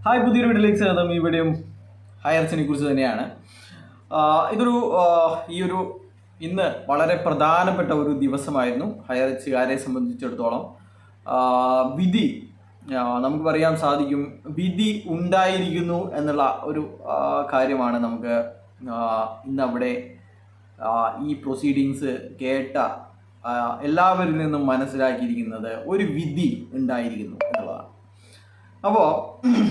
Hi, പുതിയൊരു വീഡിയോയിലേക്ക് സ്വാഗതം. ഈ വീഡിയോ ഹയർസിനെ കുറിച്ച് തന്നെയാണ്. ഇതൊരു ഇന്ന് വളരെ പ്രധാനപ്പെട്ട ഒരു ദിവസമായിരുന്നു ഹയർച്ചുകാരെ സംബന്ധിച്ചിടത്തോളം. വിധി നമുക്ക് പറയാൻ സാധിക്കും, വിധി ഉണ്ടായിരിക്കുന്നു എന്നുള്ള ഒരു കാര്യമാണ് നമുക്ക് ഇന്നവിടെ ഈ പ്രൊസീഡിങ്സ് കേട്ട എല്ലാവരിൽ നിന്നും മനസ്സിലാക്കിയിരിക്കുന്നത് ഒരു വിധി ഉണ്ടായിരിക്കുന്നു എന്നുള്ളതാണ്. അപ്പോൾ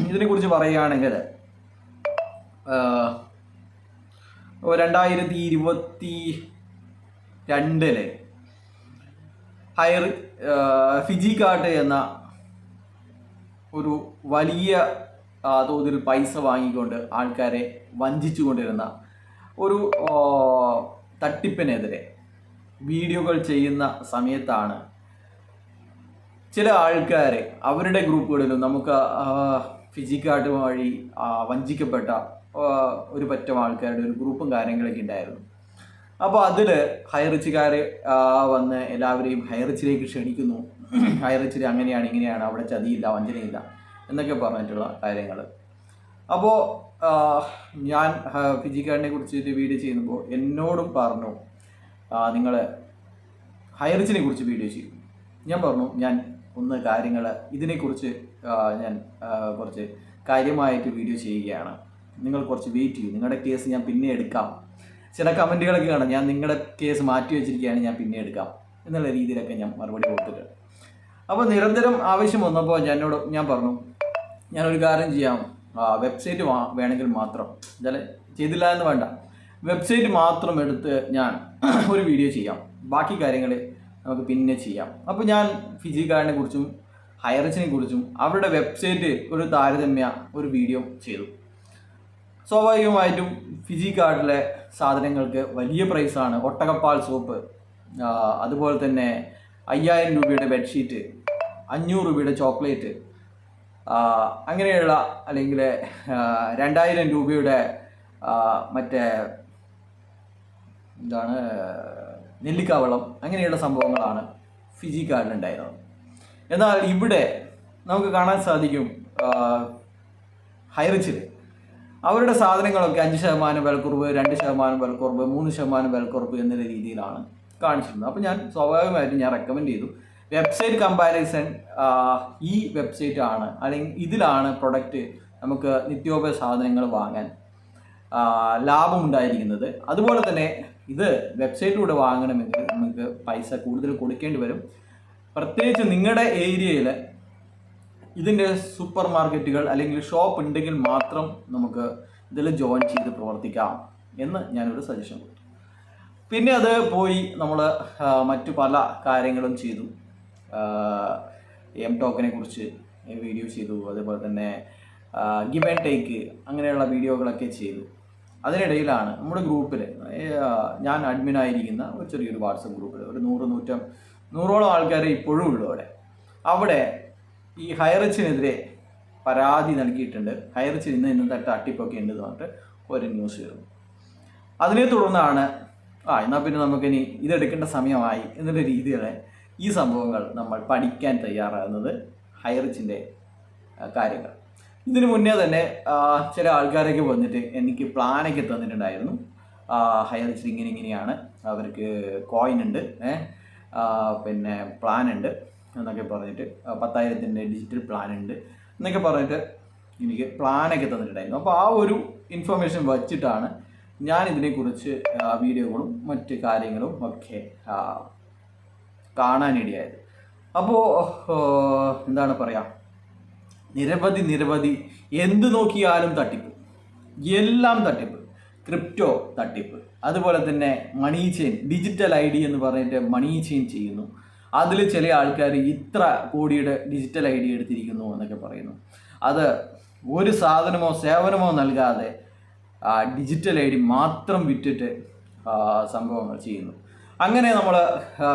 ഇതിനെക്കുറിച്ച് പറയുകയാണെങ്കിൽ 2022 ഫിജി കാർഡ് എന്ന ഒരു വലിയ തോതിൽ പൈസ വാങ്ങിക്കൊണ്ട് ആൾക്കാരെ വഞ്ചിച്ചു കൊണ്ടിരുന്ന ഒരു തട്ടിപ്പിനെതിരെ വീഡിയോകൾ ചെയ്യുന്ന സമയത്താണ് ചില ആൾക്കാർ അവരുടെ ഗ്രൂപ്പുകളിലും നമുക്ക് ഫിജി കാർഡ് വഴി വഞ്ചിക്കപ്പെട്ട ഒരു പറ്റം ആൾക്കാരുടെ ഒരു ഗ്രൂപ്പും കാര്യങ്ങളൊക്കെ ഉണ്ടായിരുന്നു. അപ്പോൾ അതിൽ ഹൈറിച്ചുകാർ വന്ന് എല്ലാവരെയും ഹൈറിച്ചിലേക്ക് ക്ഷണിക്കുന്നു. ഹൈറിച്ചിൽ അങ്ങനെയാണ് ഇങ്ങനെയാണ്, അവിടെ ചതിയില്ല വഞ്ചനയില്ല എന്നൊക്കെ പറഞ്ഞിട്ടുള്ള കാര്യങ്ങൾ. അപ്പോൾ ഞാൻ ഫിജി കാർഡിനെ കുറിച്ച് വീഡിയോ ചെയ്യുമ്പോൾ എന്നോടും പറഞ്ഞു, നിങ്ങൾ ഹൈറിച്ചിനെ കുറിച്ച് വീഡിയോ ചെയ്യും. ഞാൻ പറഞ്ഞു, ഞാൻ കാര്യങ്ങൾ ഇതിനെക്കുറിച്ച് ഞാൻ കുറച്ച് കാര്യമായിട്ട് വീഡിയോ ചെയ്യുകയാണ്, നിങ്ങൾ കുറച്ച് വെയിറ്റ് ചെയ്യും, നിങ്ങളുടെ കേസ് ഞാൻ പിന്നെ എടുക്കാം. ചില കമൻറ്റുകളൊക്കെ കാണാം, ഞാൻ നിങ്ങളുടെ കേസ് മാറ്റി വെച്ചിരിക്കുകയാണ്, ഞാൻ പിന്നെ എടുക്കാം എന്നുള്ള രീതിയിലൊക്കെ ഞാൻ മറുപടി കൊടുത്തിട്ട്. അപ്പോൾ നിരന്തരം ആവശ്യം വന്നപ്പോൾ ഞാൻ പറഞ്ഞു, ഞാനൊരു കാര്യം ചെയ്യാം, വെബ്സൈറ്റ് വേണമെങ്കിൽ മാത്രം, ചെയ്തില്ല എന്ന് വേണ്ട, വെബ്സൈറ്റ് മാത്രം എടുത്ത് ഞാൻ ഒരു വീഡിയോ ചെയ്യാം, ബാക്കി കാര്യങ്ങൾ നമുക്ക് പിന്നെ ചെയ്യാം. അപ്പോൾ ഞാൻ ഫിജി കാർഡിനെ കുറിച്ചും ഹൈറിച്ചിനെ കുറിച്ചും അവരുടെ വെബ്സൈറ്റ് ഒരു താരതമ്യ ഒരു വീഡിയോ ചെയ്തു. സ്വാഭാവികമായിട്ടും ഫിജി കാർഡിലെ സാധനങ്ങൾക്ക് വലിയ പ്രൈസാണ്. ഒട്ടകപ്പാൽ സോപ്പ്, അതുപോലെ തന്നെ 5000 രൂപയുടെ ബെഡ്ഷീറ്റ്, 500 രൂപയുടെ ചോക്ലേറ്റ്, അങ്ങനെയുള്ള അല്ലെങ്കിൽ 2000 രൂപയുടെ മറ്റേ നെല്ലിക്കാവളം, അങ്ങനെയുള്ള സംഭവങ്ങളാണ് ഫിജി കാർഡിലുണ്ടായിരുന്നത്. എന്നാൽ ഇവിടെ നമുക്ക് കാണാൻ സാധിക്കും, ഹൈറിച്ചിൽ അവരുടെ സാധനങ്ങളൊക്കെ 5% വിലക്കുറവ്, 2% വിലക്കുറവ്, 3% വിലക്കുറവ് എന്നുള്ള രീതിയിലാണ് കാണിച്ചിരുന്നത്. അപ്പോൾ ഞാൻ സ്വാഭാവികമായിട്ടും റെക്കമെൻഡ് ചെയ്തു, വെബ്സൈറ്റ് കമ്പാരിസൺ ഈ വെബ്സൈറ്റ് ആണ്, അല്ലെങ്കിൽ ഇതിലാണ് പ്രൊഡക്റ്റ് നമുക്ക് നിത്യോപയോഗ സാധനങ്ങൾ വാങ്ങാൻ ലാഭമുണ്ടായിരിക്കുന്നത്. അതുപോലെ തന്നെ ഇത് വെബ്സൈറ്റിലൂടെ വാങ്ങണമെങ്കിൽ നമുക്ക് പൈസ കൂടുതൽ കൊടുക്കേണ്ടി വരും. പ്രത്യേകിച്ച് നിങ്ങളുടെ ഏരിയയിൽ ഇതിൻ്റെ സൂപ്പർ മാർക്കറ്റുകൾ അല്ലെങ്കിൽ ഷോപ്പ് ഉണ്ടെങ്കിൽ മാത്രം നമുക്ക് ഇതിൽ ജോയിൻ ചെയ്ത് പ്രവർത്തിക്കാം എന്ന് ഞാനൊരു സജഷൻ കൊടുത്തു. പിന്നെ അത് പോയി നമ്മൾ മറ്റു പല കാര്യങ്ങളും ചെയ്തു. എം ടോക്കനെ കുറിച്ച് വീഡിയോ ചെയ്തു, അതുപോലെ തന്നെ ഗിവ് ആൻഡ് ടേക്ക് അങ്ങനെയുള്ള വീഡിയോകളൊക്കെ ചെയ്തു. അതിനിടയിലാണ് നമ്മുടെ ഗ്രൂപ്പിൽ, ഞാൻ അഡ്മിനായിരിക്കുന്ന ഒരു ചെറിയൊരു വാട്സപ്പ് ഗ്രൂപ്പിൽ ഒരു 100-100ഓളം ആൾക്കാർ ഇപ്പോഴും ഉള്ളൂ. അവിടെ ഈ ഹൈറിച്ചിനെതിരെ പരാതി നൽകിയിട്ടുണ്ട്. ഹൈറിച്ചിൽ ഇന്ന് തട്ടിപ്പൊക്കെ ഉണ്ടെന്ന് പറഞ്ഞിട്ട് ഒരു ന്യൂസ് വരുന്നു. അതിനെ തുടർന്നാണ് എന്നാൽ പിന്നെ നമുക്കിനി ഇതെടുക്കേണ്ട സമയമായി എന്നുള്ള രീതിയിൽ ഈ സംഭവങ്ങൾ നമ്മൾ പഠിക്കാൻ തയ്യാറാകുന്നത് ഹൈറിച്ചിൻ്റെ കാര്യങ്ങൾ. ഇതിനു മുന്നേ തന്നെ ചില ആൾക്കാരൊക്കെ വന്നിട്ട് എനിക്ക് പ്ലാനൊക്കെ തന്നിട്ടുണ്ടായിരുന്നു. ഹൈറിച്ചിൽ ഇങ്ങനെയാണ്, അവർക്ക് കോയിൻ ഉണ്ട്, പിന്നെ പ്ലാൻ ഉണ്ട് എന്നൊക്കെ പറഞ്ഞിട്ട്, 10,000 ഡിജിറ്റൽ പ്ലാൻ ഉണ്ട് എന്നൊക്കെ പറഞ്ഞിട്ട് എനിക്ക് പ്ലാനൊക്കെ തന്നിട്ടുണ്ടായിരുന്നു. അപ്പോൾ ആ ഒരു ഇൻഫർമേഷൻ വച്ചിട്ടാണ് ഞാൻ ഇതിനെക്കുറിച്ച് വീഡിയോകളും മറ്റ് കാര്യങ്ങളും ഒക്കെ കാണാനിടയായത്. അപ്പോൾ എന്താണ് പറയുക, നിരവധി എന്ത് നോക്കിയാലും തട്ടിപ്പ്, എല്ലാം തട്ടിപ്പ്. ക്രിപ്റ്റോ തട്ടിപ്പ്, അതുപോലെ തന്നെ മണി ചെയിൻ, ഡിജിറ്റൽ ID എന്ന് പറഞ്ഞിട്ട് മണി ചെയിൻ ചെയ്യുന്നു. അതിൽ ചില ആൾക്കാർ ഇത്ര കോടിയുടെ ഡിജിറ്റൽ ID എടുത്തിരിക്കുന്നു എന്നൊക്കെ പറയുന്നു. അത് ഒരു സാധനമോ സേവനമോ നൽകാതെ ഡിജിറ്റൽ ID മാത്രം വിറ്റിട്ട് സംഭവങ്ങൾ ചെയ്യുന്നു. അങ്ങനെ നമ്മൾ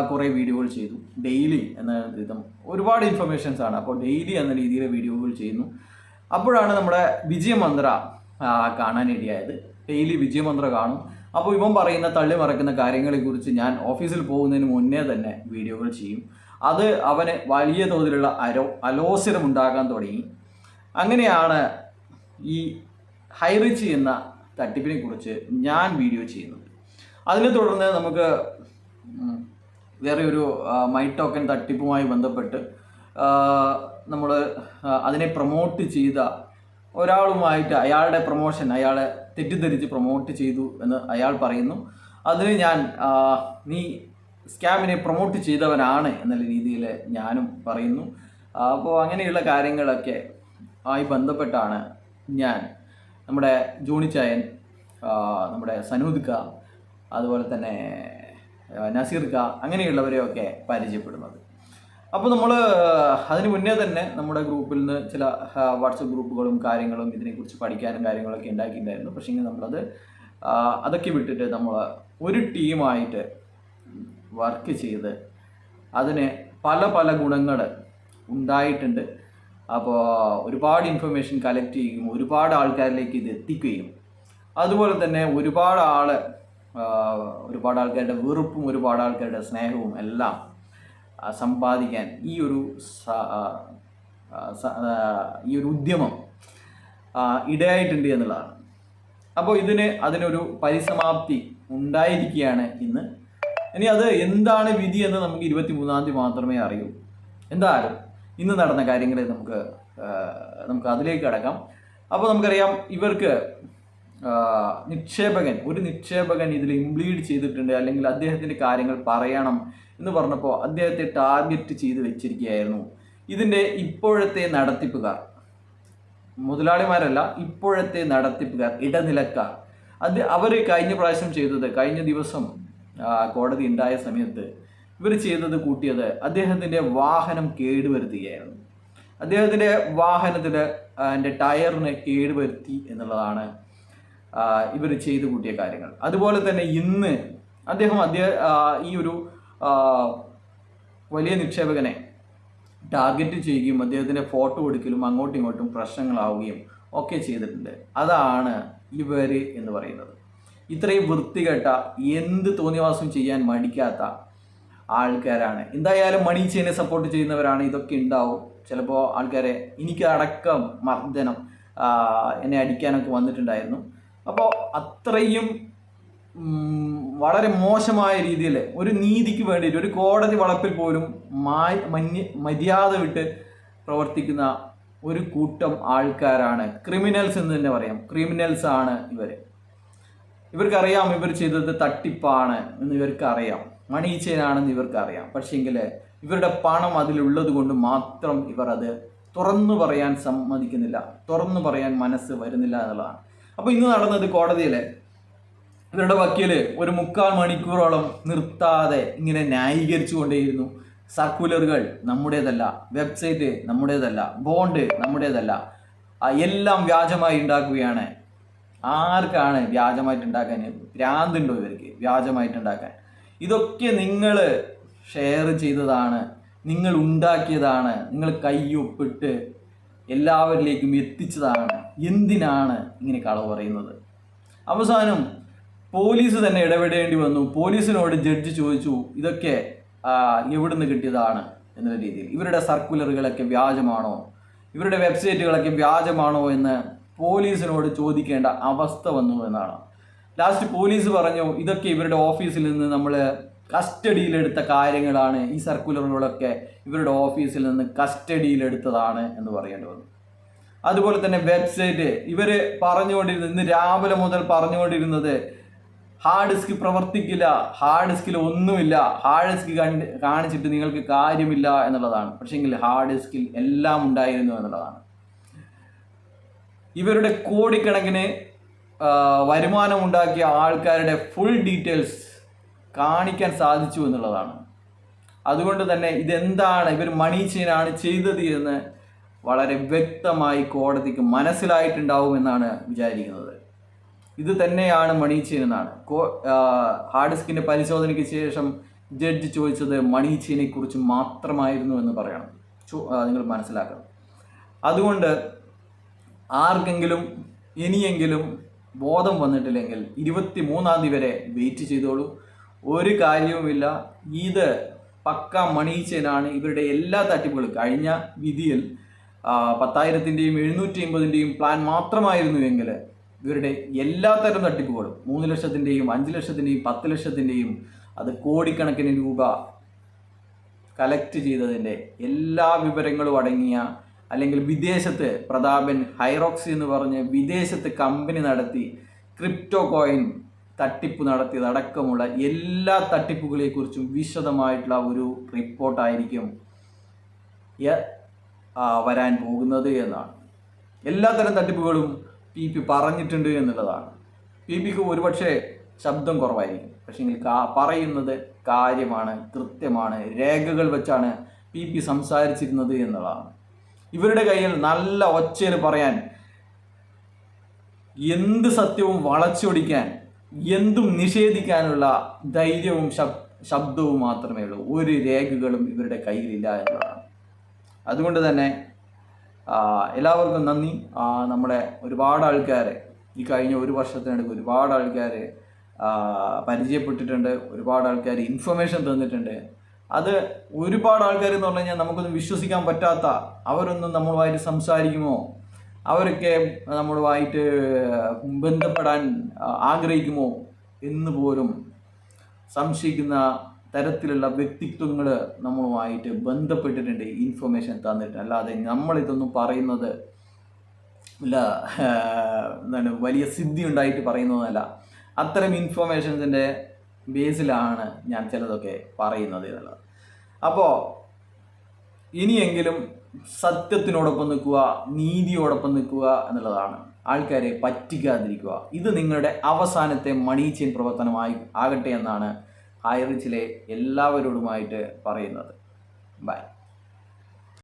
കുറേ വീഡിയോകൾ ചെയ്തു. ഡെയിലി എന്ന വിധം ഒരുപാട് ഇൻഫർമേഷൻസാണ്. അപ്പോൾ ഡെയിലി എന്ന രീതിയിൽ വീഡിയോകൾ ചെയ്യുന്നു. അപ്പോഴാണ് നമ്മുടെ വിജയമന്ത്ര കാണാനിടയായത്. ഡെയിലി വിജയമന്ത്ര കാണും. അപ്പോൾ ഇവൻ പറയുന്ന തള്ളിമറക്കുന്ന കാര്യങ്ങളെക്കുറിച്ച് ഞാൻ ഓഫീസിൽ പോകുന്നതിന് മുന്നേ തന്നെ വീഡിയോകൾ ചെയ്യും. അത് അവന് വലിയ തോതിലുള്ള അലോസരം ഉണ്ടാക്കാൻ തുടങ്ങി. അങ്ങനെയാണ് ഈ ഹൈറിച്ച് എന്ന തട്ടിപ്പിനെ കുറിച്ച് ഞാൻ വീഡിയോ ചെയ്യുന്നുണ്ട്. അതിനെ തുടർന്ന് നമുക്ക് വേറെ ഒരു മൈ ടോക്കൺ തട്ടിപ്പുമായി ബന്ധപ്പെട്ട് നമ്മൾ അതിനെ പ്രൊമോട്ട് ചെയ്ത ഒരാളുമായിട്ട് അയാളുടെ പ്രൊമോഷൻ അയാളെ തെറ്റിദ്ധരിച്ച് പ്രൊമോട്ട് ചെയ്തു എന്ന് അയാൾ പറയുന്നു. അതിന് ഞാൻ നീ സ്കാമിനെ പ്രൊമോട്ട് ചെയ്തവനാണ് എന്നുള്ള രീതിയിൽ ഞാനും പറയുന്നു. അപ്പോൾ അങ്ങനെയുള്ള കാര്യങ്ങളൊക്കെ ആയി ബന്ധപ്പെട്ടാണ് ഞാൻ നമ്മുടെ ജോണിച്ചായൻ, നമ്മുടെ സനൂദ്ക, അതുപോലെ തന്നെ നസീർക്ക അങ്ങനെയുള്ളവരെയൊക്കെ പരിചയപ്പെടുന്നത്. അപ്പോൾ നമ്മൾ അതിന് മുന്നേ തന്നെ നമ്മുടെ ഗ്രൂപ്പിൽ നിന്ന് ചില വാട്സപ്പ് ഗ്രൂപ്പുകളും കാര്യങ്ങളും ഇതിനെക്കുറിച്ച് പഠിക്കാനും കാര്യങ്ങളൊക്കെ ഉണ്ടാക്കിയിട്ടുണ്ടായിരുന്നു. പക്ഷേ നമ്മളത് അതൊക്കെ വിട്ടിട്ട് നമ്മൾ ഒരു ടീമായിട്ട് വർക്ക് ചെയ്ത് അതിന് പല പല ഗുണങ്ങൾ ഉണ്ടായിട്ടുണ്ട്. അപ്പോൾ ഒരുപാട് ഇൻഫർമേഷൻ കളക്ട് ചെയ്യുകയും ഒരുപാട് ആൾക്കാരിലേക്ക് ഇത് എത്തിക്കുകയും അതുപോലെ തന്നെ ഒരുപാട് ആൾക്കാരുടെ വെറുപ്പും ഒരുപാട് ആൾക്കാരുടെ സ്നേഹവും എല്ലാം സമ്പാദിക്കാൻ ഈ ഒരു ഉദ്യമം ഇടയായിട്ടുണ്ട് എന്നുള്ളതാണ്. അപ്പോൾ അതിനൊരു പരിസമാപ്തി ഉണ്ടായിരിക്കുകയാണ് ഇന്ന്. ഇനി അത് എന്താണ് വിധി എന്ന് നമുക്ക് 23-ാം തീയതി മാത്രമേ അറിയൂ. എന്തായാലും ഇന്ന് നടന്ന കാര്യങ്ങളെ നമുക്ക് അതിലേക്ക് കടക്കാം. അപ്പോൾ നമുക്കറിയാം, ഇവർക്ക് ഒരു നിക്ഷേപകൻ ഇതിൽ ഇംപ്ലീഡ് ചെയ്തിട്ടുണ്ട്, അല്ലെങ്കിൽ അദ്ദേഹത്തിൻ്റെ കാര്യങ്ങൾ പറയണം എന്ന് പറഞ്ഞപ്പോൾ അദ്ദേഹത്തെ ടാർഗറ്റ് ചെയ്ത് വെച്ചിരിക്കുകയായിരുന്നു ഇതിൻ്റെ ഇപ്പോഴത്തെ നടത്തിപ്പുകാർ. മുതലാളിമാരല്ല, ഇപ്പോഴത്തെ നടത്തിപ്പുകാർ, ഇടനിലക്കാർ. അവർ കഴിഞ്ഞ ദിവസം കോടതി ഉണ്ടായ സമയത്ത് ഇവർ കൂട്ടിയത് അദ്ദേഹത്തിൻ്റെ വാഹനം കേടുവരുത്തുകയായിരുന്നു. അദ്ദേഹത്തിൻ്റെ വാഹനത്തിൽ എൻ്റെ ടയറിന് കേടുവരുത്തി എന്നുള്ളതാണ് ഇവർ ചെയ്തു കൂട്ടിയ കാര്യങ്ങൾ. അതുപോലെ തന്നെ ഇന്ന് അദ്ദേഹം ഈ ഒരു വലിയ നിക്ഷേപകനെ ടാർഗറ്റ് ചെയ്യുകയും അദ്ദേഹത്തിൻ്റെ ഫോട്ടോ എടുക്കലും അങ്ങോട്ടും ഇങ്ങോട്ടും പ്രശ്നങ്ങളാവുകയും ഒക്കെ ചെയ്തിട്ടുണ്ട്. അതാണ് ഇവർ എന്ന് പറയുന്നത്. ഇത്രയും വൃത്തികെട്ട, എന്ത് തോന്നിവാസം ചെയ്യാൻ മടിക്കാത്ത ആൾക്കാരാണ്. എന്തായാലും മണി ചെയിനെ സപ്പോർട്ട് ചെയ്യുന്നവരാണ്. ഇതൊക്കെ ഉണ്ടാവും. ചിലപ്പോൾ ആൾക്കാരെ എനിക്ക് അടക്കം മർദ്ദനം, എന്നെ അടിക്കാനൊക്കെ വന്നിട്ടുണ്ടായിരുന്നു. അപ്പോൾ അത്രയും വളരെ മോശമായ രീതിയിൽ ഒരു നീതിക്ക് വേണ്ടിയിട്ട് ഒരു കോടതി വളപ്പിൽ പോലും മര്യാദ വിട്ട് പ്രവർത്തിക്കുന്ന ഒരു കൂട്ടം ആൾക്കാരാണ് ക്രിമിനൽസ് എന്ന് തന്നെ പറയാം. ക്രിമിനൽസ് ആണ് ഇവർക്കറിയാം ഇവർ ചെയ്തത് തട്ടിപ്പാണ് എന്ന് ഇവർക്കറിയാം, മണി ചെയിനാണെന്ന് ഇവർക്കറിയാം. പക്ഷേങ്കിൽ ഇവരുടെ പണം അതിലുള്ളത് കൊണ്ട് മാത്രം ഇവർ അത് തുറന്നു പറയാൻ സമ്മതിക്കുന്നില്ല, തുറന്നു പറയാൻ മനസ്സ് വരുന്നില്ല എന്നുള്ളതാണ്. അപ്പോൾ ഇന്ന് നടന്നത് കോടതിയിൽ ഇവരുടെ വക്കീല് ഒരു 3/4 മണിക്കൂറോളം നിർത്താതെ ഇങ്ങനെ ന്യായീകരിച്ചു കൊണ്ടേയിരുന്നു. സർക്കുലറുകൾ നമ്മുടേതല്ല, വെബ്സൈറ്റ് നമ്മുടേതല്ല, ബോണ്ട് നമ്മുടേതല്ല, എല്ലാം വ്യാജമായി ഉണ്ടാക്കുകയാണ്. ആർക്കാണ് വ്യാജമായിട്ട് ഉണ്ടാക്കാൻ? ഭ്രാന്തുണ്ടോ ഇവർക്ക് വ്യാജമായിട്ട് ഉണ്ടാക്കാൻ? ഇതൊക്കെ നിങ്ങൾ ഷെയർ ചെയ്തതാണ്, നിങ്ങൾ ഉണ്ടാക്കിയതാണ്, നിങ്ങൾ കയ്യൊപ്പിട്ട് എല്ലാവരിലേക്കും എത്തിച്ചതാണ്. എന്തിനാണ് ഇങ്ങനെ കളവ് പറയുന്നത്? അവസാനം പോലീസ് തന്നെ ഇടപെടേണ്ടി വന്നു. പോലീസിനോട് ജഡ്ജി ചോദിച്ചു, ഇതൊക്കെ എവിടുന്ന് കിട്ടിയതാണ് എന്നുള്ള രീതിയിൽ. ഇവരുടെ സർക്കുലറുകളൊക്കെ വ്യാജമാണോ, ഇവരുടെ വെബ്സൈറ്റുകളൊക്കെ വ്യാജമാണോ എന്ന് പോലീസിനോട് ചോദിക്കേണ്ട അവസ്ഥ വന്നു എന്നാണ്. ലാസ്റ്റ് പോലീസ് പറഞ്ഞു, ഇതൊക്കെ ഇവരുടെ ഓഫീസിൽ നിന്ന് നമ്മൾ കസ്റ്റഡിയിലെടുത്ത കാര്യങ്ങളാണ്, ഈ സർക്കുലറുകളൊക്കെ ഇവരുടെ ഓഫീസിൽ നിന്ന് കസ്റ്റഡിയിലെടുത്തതാണ് എന്ന് പറയേണ്ടി വന്നു. അതുപോലെ തന്നെ വെബ്സൈറ്റ് ഇവർ പറഞ്ഞുകൊണ്ടിരുന്നത്, ഇന്ന് രാവിലെ മുതൽ പറഞ്ഞുകൊണ്ടിരുന്നത് ഹാർഡ് ഡിസ്ക് പ്രവർത്തിക്കില്ല, ഹാർഡ് ഡിസ്കിൽ ഒന്നുമില്ല, ഹാർഡ് ഡിസ്ക് കാണിച്ചിട്ട് നിങ്ങൾക്ക് കാര്യമില്ല എന്നുള്ളതാണ്. പക്ഷേങ്കിൽ ഹാർഡ് ഡിസ്കിൽ എല്ലാം ഉണ്ടായിരുന്നു എന്നുള്ളതാണ്. ഇവരുടെ കോടിക്കണക്കിന് വരുമാനം ഉണ്ടാക്കിയ ആൾക്കാരുടെ ഫുൾ ഡീറ്റെയിൽസ് കാണിക്കാൻ സാധിച്ചു എന്നുള്ളതാണ്. അതുകൊണ്ട് തന്നെ ഇതെന്താണ്, ഇവർ മണി ചെയിനാണ് ചെയ്തത് എന്ന് വളരെ വ്യക്തമായി കോടതിക്ക് മനസ്സിലായിട്ടുണ്ടാവുമെന്നാണ് വിചാരിക്കുന്നത്. ഇത് തന്നെയാണ് മണി ചെയിൻ എന്നാണ്. ഹാർഡ് ഡിസ്കിൻ്റെ പരിശോധനയ്ക്ക് ശേഷം ജഡ്ജി ചോദിച്ചത് മണി ചെയിനെ കുറിച്ച് മാത്രമായിരുന്നു എന്ന് പറയണം, നിങ്ങൾ മനസ്സിലാക്കണം. അതുകൊണ്ട് ആർക്കെങ്കിലും ഇനിയെങ്കിലും ബോധം വന്നിട്ടില്ലെങ്കിൽ 23-ാം തീയതി വരെ വെയിറ്റ് ചെയ്തോളൂ. ഒരു കാര്യവുമില്ല, ഇത് പക്ക മണി ചെയിനാണ്. ഇവരുടെ എല്ലാ തട്ടിപ്പുകളും കഴിഞ്ഞ വിധിയിൽ 10,000-ൻ്റെയും 750-ൻ്റെയും പ്ലാൻ മാത്രമായിരുന്നു എങ്കിൽ ഇവരുടെ എല്ലാത്തരം തട്ടിപ്പുകളും 3 ലക്ഷത്തിൻ്റെയും 5 ലക്ഷത്തിൻ്റെയും 10 ലക്ഷത്തിൻ്റെയും അത് കോടിക്കണക്കിന് രൂപ കളക്ട് ചെയ്തതിൻ്റെ എല്ലാ വിവരങ്ങളും അടങ്ങിയ, അല്ലെങ്കിൽ വിദേശത്ത് പ്രതാപൻ ഹൈറോക്സ് എന്ന് പറഞ്ഞ് വിദേശത്ത് കമ്പനി നടത്തി ക്രിപ്റ്റോ കോയിൻ തട്ടിപ്പ് നടത്തിയതടക്കമുള്ള എല്ലാ തട്ടിപ്പുകളെക്കുറിച്ചും വിശദമായിട്ടുള്ള ഒരു റിപ്പോർട്ടായിരിക്കും വരാൻ പോകുന്നത് എന്നാണ്. എല്ലാത്തരം തട്ടിപ്പുകളും പി പറഞ്ഞിട്ടുണ്ട് എന്നുള്ളതാണ്. പിക്ക് ഒരുപക്ഷെ ശബ്ദം കുറവായിരിക്കും, പക്ഷേ പറയുന്നത് കാര്യമാണ്, കൃത്യമാണ്, രേഖകൾ വെച്ചാണ് പി സംസാരിച്ചിരുന്നത് എന്നുള്ളതാണ്. ഇവരുടെ കയ്യിൽ നല്ല ഒച്ചയിൽ പറയാൻ, എന്ത് സത്യവും വളച്ചൊടിക്കാൻ, എന്തും നിഷേധിക്കാനുള്ള ധൈര്യവും ശബ്ദവും മാത്രമേ ഉള്ളൂ. ഒരു രേഖകളും ഇവരുടെ കയ്യിലില്ല എന്നുള്ളതാണ്. അതുകൊണ്ട് തന്നെ എല്ലാവർക്കും നന്ദി. നമ്മുടെ ഒരുപാട് ആൾക്കാർ ഈ കഴിഞ്ഞ ഒരു വർഷത്തിനിടയ്ക്ക് ഒരുപാട് ആൾക്കാർ പരിചയപ്പെട്ടിട്ടുണ്ട്, ഒരുപാട് ആൾക്കാർ ഇൻഫർമേഷൻ തന്നിട്ടുണ്ട്. അത് ഒരുപാട് ആൾക്കാർ എന്ന് പറഞ്ഞു കഴിഞ്ഞാൽ നമുക്കൊന്നും വിശ്വസിക്കാൻ പറ്റാത്ത, അവരൊന്നും നമ്മളുമായിട്ട് സംസാരിക്കുമോ, അവരൊക്കെ നമ്മളുമായിട്ട് ബന്ധപ്പെടാൻ ആഗ്രഹിക്കുമോ എന്ന് പോലും സംശയിക്കുന്ന തരത്തിലുള്ള വ്യക്തിത്വങ്ങൾ നമ്മളുമായിട്ട് ബന്ധപ്പെട്ടിട്ടുണ്ട്, ഇൻഫർമേഷൻ തന്നിട്ട്. അല്ലാതെ നമ്മളിതൊന്നും പറയുന്നത് എന്താണ് വലിയ സിദ്ധി ഉണ്ടായിട്ട് പറയുന്നതല്ല. അത്തരം ഇൻഫർമേഷൻസിൻ്റെ ബേസിലാണ് ഞാൻ ചിലതൊക്കെ പറയുന്നത് എന്നുള്ളത്. അപ്പോൾ ഇനിയെങ്കിലും സത്യത്തിനോടൊപ്പം നിൽക്കുക, നീതിയോടൊപ്പം നിൽക്കുക എന്നുള്ളതാണ്. ആൾക്കാരെ പറ്റിക്കാതിരിക്കുക. ഇത് നിങ്ങളുടെ അവസാനത്തെ മണി ചെയിൻ പ്രവർത്തനമായി ആകട്ടെ എന്നാണ് ഹൈറിച്ചിലെ എല്ലാവരോടുമായിട്ട് പറയുന്നത്. ബൈ.